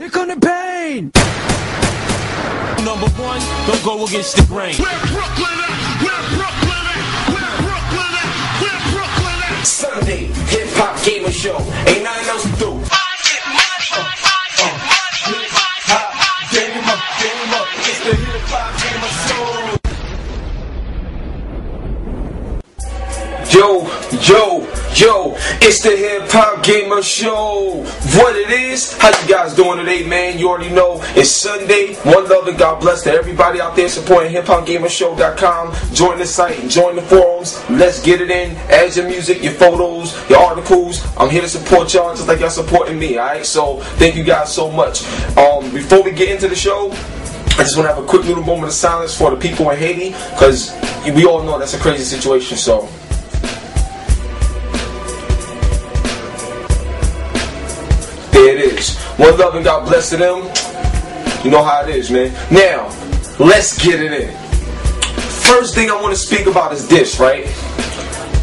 Here come the pain! Number one, don't go against the grain. Where Brooklyn at? Where Brooklyn at? Where Brooklyn at? Where Brooklyn at? Sunday, hip-hop gamer show. Ain't nothing else to do. Game up. It's the hip-hop gamer show. Yo, it's the hip-hop gamer show. What it is, how you guys doing today, man? You already know, it's Sunday. One love and God bless to everybody out there supporting hiphopgamershow.com. Join the site, join the forums. Let's get it in. Add your music, your photos, your articles. I'm here to support y'all just like y'all supporting me, alright? So, thank you guys so much. Before we get into the show, I just want to have a quick little moment of silence for the people in Haiti, because we all know that's a crazy situation, so... There it is. One love and God bless to them. You know how it is, man. Now, let's get it in. First thing I want to speak about is this, right?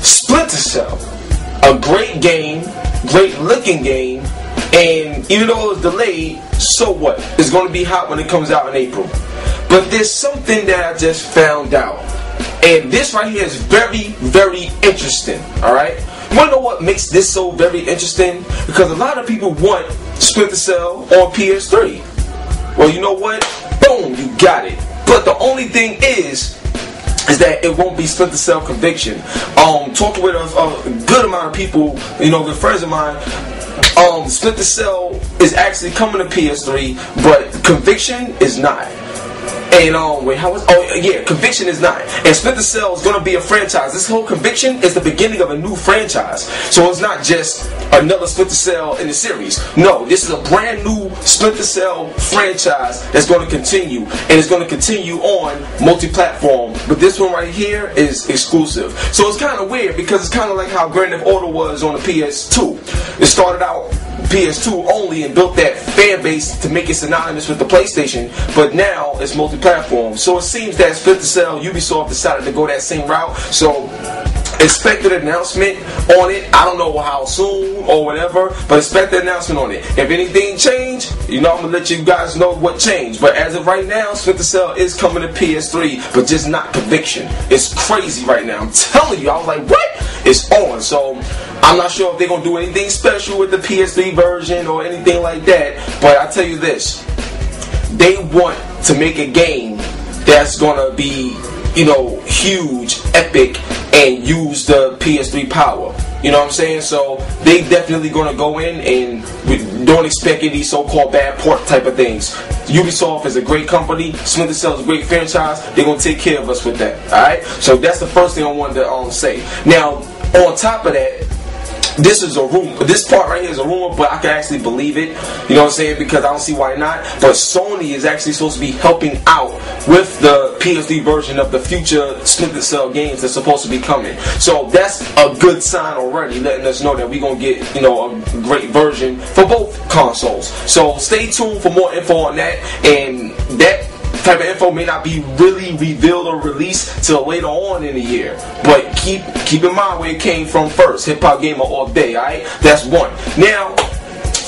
Splinter Cell. A great game, great looking game, and even though it was delayed, so what? It's going to be hot when it comes out in April. But there's something that I just found out. And this right here is very, very interesting, alright? You want to know what makes this so very interesting? Because a lot of people want Splinter Cell on PS3. Well, you know what? Boom, you got it. But the only thing is that it won't be Splinter Cell Conviction. Talking with a good amount of people, you know, good friends of mine, Splinter Cell is actually coming to PS3, but Conviction is not. And Conviction is not. And Splinter Cell is going to be a franchise. This whole Conviction is the beginning of a new franchise. So it's not just another Splinter Cell in the series. No, this is a brand new Splinter Cell franchise that's going to continue. And it's going to continue on multi-platform. But this one right here is exclusive. So it's kind of weird because it's kind of like how Grand Theft Auto was on the PS2. It started out PS2 only and built that fan base to make it synonymous with the PlayStation, but now it's multi-platform. So it seems that Splinter Cell, Ubisoft decided to go that same route. So expect an announcement on it. I don't know how soon or whatever, but expect an announcement on it. If anything changed, you know, I'm gonna let you guys know what changed. But as of right now, Splinter Cell is coming to PS3, but just not Conviction. It's crazy right now. I'm telling you, I was like, what? It's on. So I'm not sure if they're gonna do anything special with the PS3 version or anything like that. But I tell you this, they want to make a game that's gonna be, you know, huge, epic, and use the PS3 power. You know what I'm saying? So they definitely gonna go in, and we don't expect any so-called bad port type of things. Ubisoft is a great company. Splinter Cell is a great franchise. They're gonna take care of us with that. All right. So that's the first thing I wanted to say. Now, on top of that, this is a rumor. This part right here is a rumor, but I can actually believe it. You know what I'm saying? Because I don't see why not. But Sony is actually supposed to be helping out with the PS3 version of the future Splinter Cell games that's supposed to be coming. So that's a good sign already, letting us know that we're going to get, you know, a great version for both consoles. So stay tuned for more info on that. And that type of info may not be really revealed or released till later on in the year, but keep in mind where it came from first. Hip Hop Gamer all day, alright? That's one. Now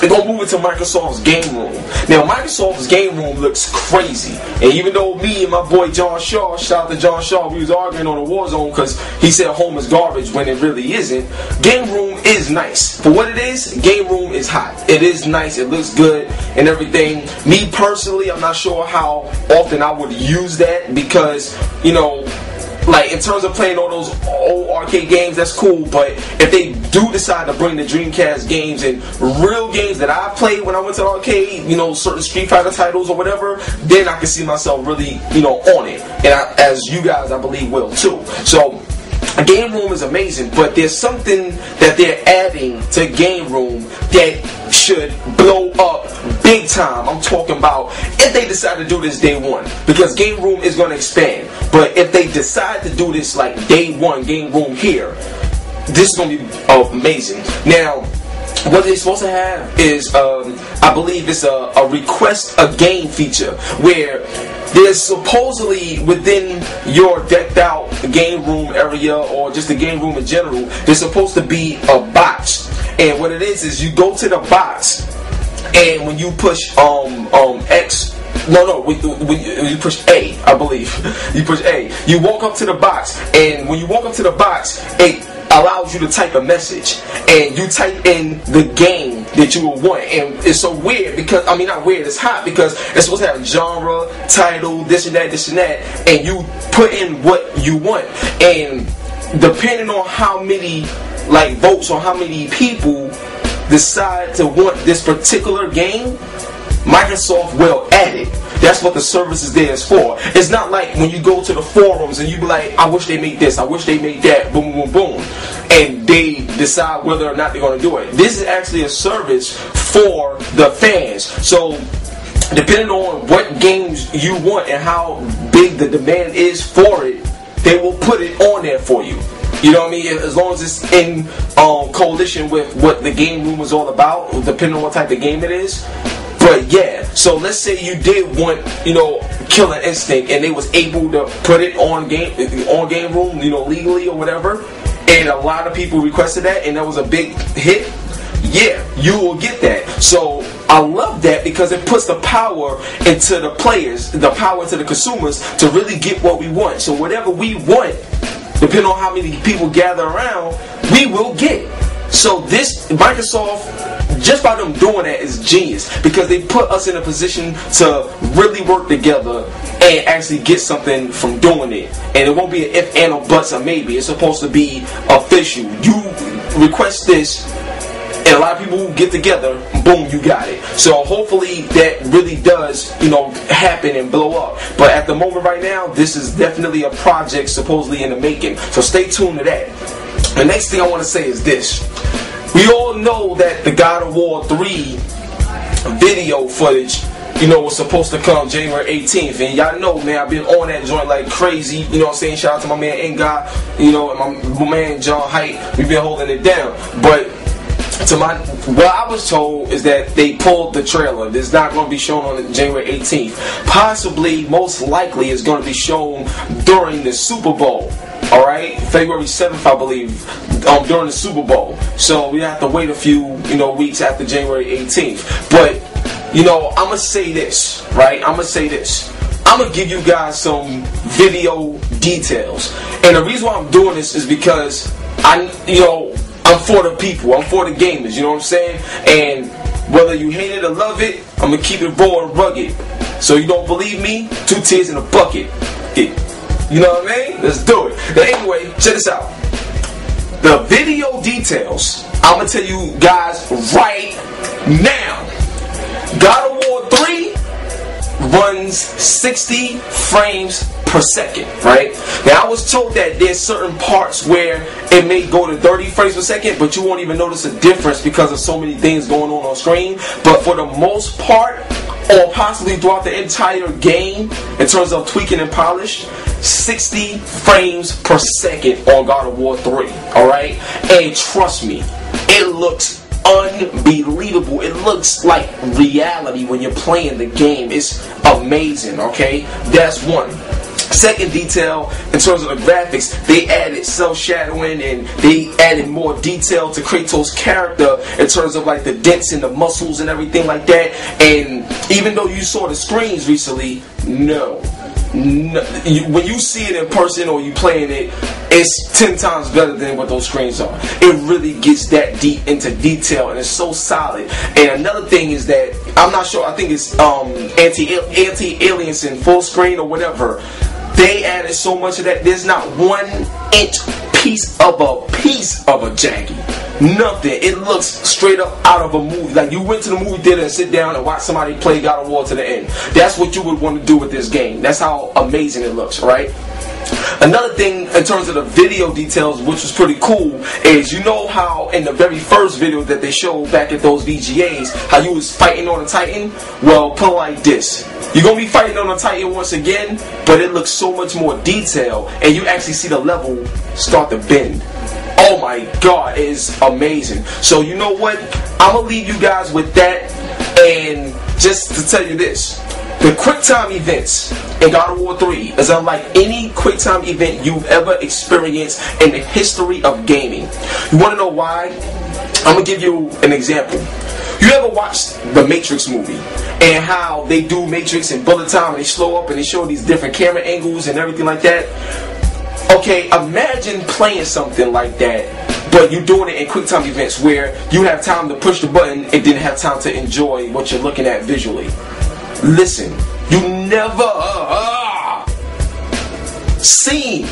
we're going to move into Microsoft's Game Room. Now, Microsoft's Game Room looks crazy. And even though me and my boy John Shaw, shout out to John Shaw, we was arguing on the Warzone because he said home is garbage when it really isn't. Game Room is nice. For what it is, Game Room is hot. It is nice. It looks good and everything. Me personally, I'm not sure how often I would use that because, you know, like, in terms of playing all those old arcade games, that's cool, but if they do decide to bring the Dreamcast games and real games that I played when I went to the arcade, you know, certain Street Fighter titles or whatever, then I can see myself really, you know, on it. And as you guys, I believe, will too. So, Game Room is amazing, but there's something that they're adding to Game Room that should blow up big time. I'm talking about if they decide to do this day one, because Game Room is going to expand. But if they decide to do this like day one, Game Room here, this is going to be amazing. Now, what they're supposed to have is, I believe it's a request a game feature where there's supposedly within your decked out game room area or just the game room in general, there's supposed to be a box. And what it is you go to the box and when you push X. No, when you push A, I believe. You push A. You walk up to the box, and when you walk up to the box, it allows you to type a message, and you type in the game that you will want. And it's so weird because, I mean, not weird, it's hot because it's supposed to have genre, title, this and that, and you put in what you want. And depending on how many votes or how many people decide to want this particular game, Microsoft will add it. That's what the service is there for. It's not like when you go to the forums and you be like, I wish they made this, I wish they made that, boom, boom, boom, and they decide whether or not they're going to do it. This is actually a service for the fans. So depending on what games you want and how big the demand is for it, they will put it on there for you. You know what I mean? As long as it's in coalition with what the game room is all about, depending on what type of game it is. But yeah, so let's say you did want, Killer Instinct, and they was able to put it on game room, legally or whatever, and a lot of people requested that, and that was a big hit. Yeah, you will get that. So I love that because it puts the power into the players, the power to the consumers to really get what we want. So whatever we want, depending on how many people gather around, we will get. So this Microsoft, just by them doing that, is genius because they put us in a position to really work together and actually get something from doing it. And it won't be an if, and, or buts, or maybe. It's supposed to be official. You request this, and a lot of people get together, boom, you got it. So hopefully that really does, happen and blow up. But at the moment right now, this is definitely a project supposedly in the making. So stay tuned to that. The next thing I want to say is this. We all know that the God of War 3 video footage, was supposed to come January 18th. And y'all know, man, I've been on that joint like crazy. You know what I'm saying? Shout out to my man Inga, and my man John Height. We've been holding it down. But what I was told is that they pulled the trailer. It's not going to be shown on January 18th. Possibly, most likely, it's going to be shown during the Super Bowl. Alright, February 7th, I believe, during the Super Bowl. So we have to wait a few, weeks after January 18th. But, I'm going to say this, right? I'm going to say this. I'm going to give you guys some video details. And the reason why I'm doing this is because I'm for the people. I'm for the gamers, you know what I'm saying? And whether you hate it or love it, I'm going to keep it raw and rugged. So you don't believe me? 2 tears in a bucket. You know what I mean? Let's do it. But anyway, check this out. The video details, I'm going to tell you guys right now. God of War 3 runs 60 frames per second, right? Now, I was told that there's certain parts where it may go to 30 frames per second, but you won't even notice a difference because of so many things going on screen. But for the most part, or possibly throughout the entire game, in terms of tweaking and polish, 60 frames per second on God of War 3, alright? And trust me, it looks unbelievable. It looks like reality when you're playing the game. It's amazing, okay? That's one. Second detail, in terms of the graphics, they added self-shadowing and they added more detail to Kratos' character in terms of like the dents in the muscles and everything like that. And even though you saw the screens recently, when you see it in person or you playing it, it's 10 times better than what those screens are. It really gets that deep into detail and it's so solid. And another thing is that, I'm not sure, I think it's anti-aliasing full screen or whatever. They added so much of that. There's not 1 inch piece of a jaggy. Nothing. It looks straight up out of a movie. Like you went to the movie theater and sit down and watch somebody play God of War to the end. That's what you would want to do with this game. That's how amazing it looks, right? Another thing in terms of the video details, which was pretty cool, is you know how in the very first video that they showed back at those VGAs, how you was fighting on a Titan? Well, put it like this. You're going to be fighting on a Titan once again, but it looks so much more detailed, and you actually see the level start to bend. Oh my God, it is amazing. So you know what? I'm going to leave you guys with that, and just to tell you this. The QuickTime events in God of War 3 is unlike any QuickTime event you've ever experienced in the history of gaming. You want to know why? I'm going to give you an example. You ever watched the Matrix movie and how they do Matrix and bullet time and they slow up and they show these different camera angles and everything like that? Okay, imagine playing something like that, but you're doing it in quick time events where you have time to push the button and then have time to enjoy what you're looking at visually. Listen, you never seen,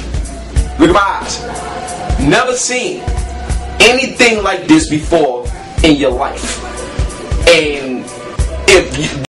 look at my eyes, never seen anything like this before in your life. And if you